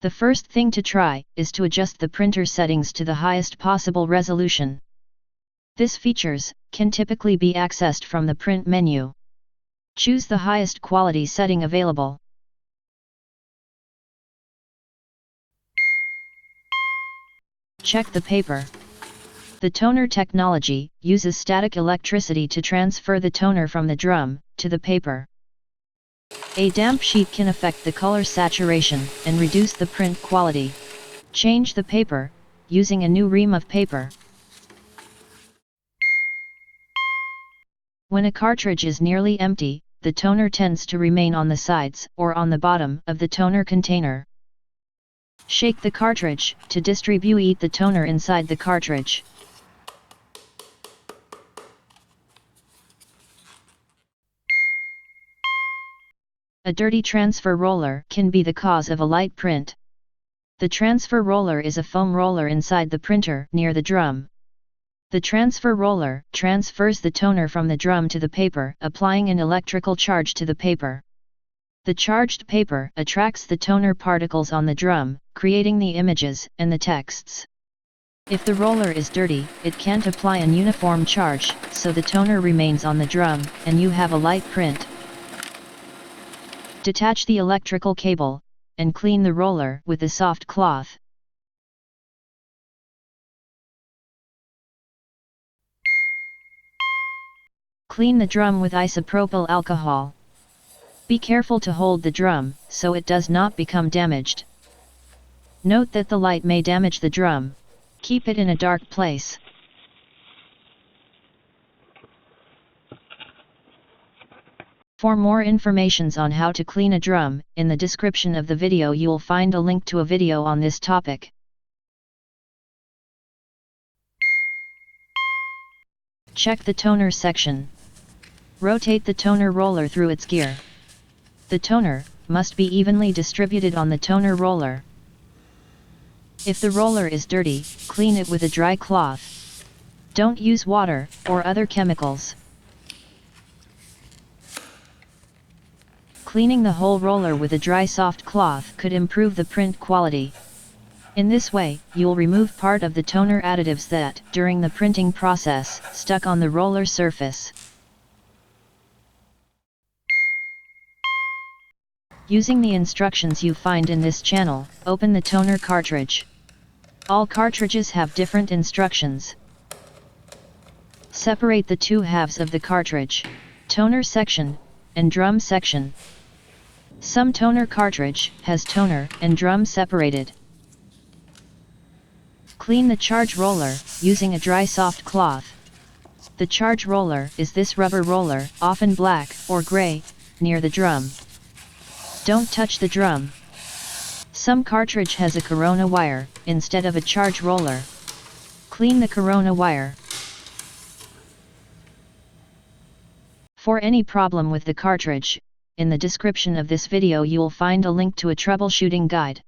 The first thing to try is to adjust the printer settings to the highest possible resolution. This features can typically be accessed from the print menu. Choose the highest quality setting available. Check the paper. The toner technology uses static electricity to transfer the toner from the drum to the paper. A damp sheet can affect the color saturation and reduce the print quality. Change the paper using a new ream of paper. When a cartridge is nearly empty, the toner tends to remain on the sides or on the bottom of the toner container. Shake the cartridge to distribute the toner inside the cartridge. A dirty transfer roller can be the cause of a light print. The transfer roller is a foam roller inside the printer near the drum. The transfer roller transfers the toner from the drum to the paper, applying an electrical charge to the paper. The charged paper attracts the toner particles on the drum, creating the images and the texts. If the roller is dirty, it can't apply an uniform charge, so the toner remains on the drum, and you have a light print. Detach the electrical cable, and clean the roller with a soft cloth. Clean the drum with isopropyl alcohol. Be careful to hold the drum, so it does not become damaged. Note that the light may damage the drum. Keep it in a dark place. For more information on how to clean a drum, in the description of the video you will find a link to a video on this topic. Check the toner section. Rotate the toner roller through its gear. The toner must be evenly distributed on the toner roller. If the roller is dirty, clean it with a dry cloth. Don't use water or other chemicals. Cleaning the whole roller with a dry soft cloth could improve the print quality. In this way, you'll remove part of the toner additives that, during the printing process, stuck on the roller surface. Using the instructions you find in this channel, open the toner cartridge. All cartridges have different instructions. Separate the two halves of the cartridge, toner section and drum section. Some toner cartridge has toner and drum separated. Clean the charge roller using a dry soft cloth. The charge roller is this rubber roller, often black or gray, near the drum. Don't touch the drum. Some cartridge has a corona wire instead of a charge roller. Clean the corona wire. For any problem with the cartridge, in the description of this video you will find a link to a troubleshooting guide.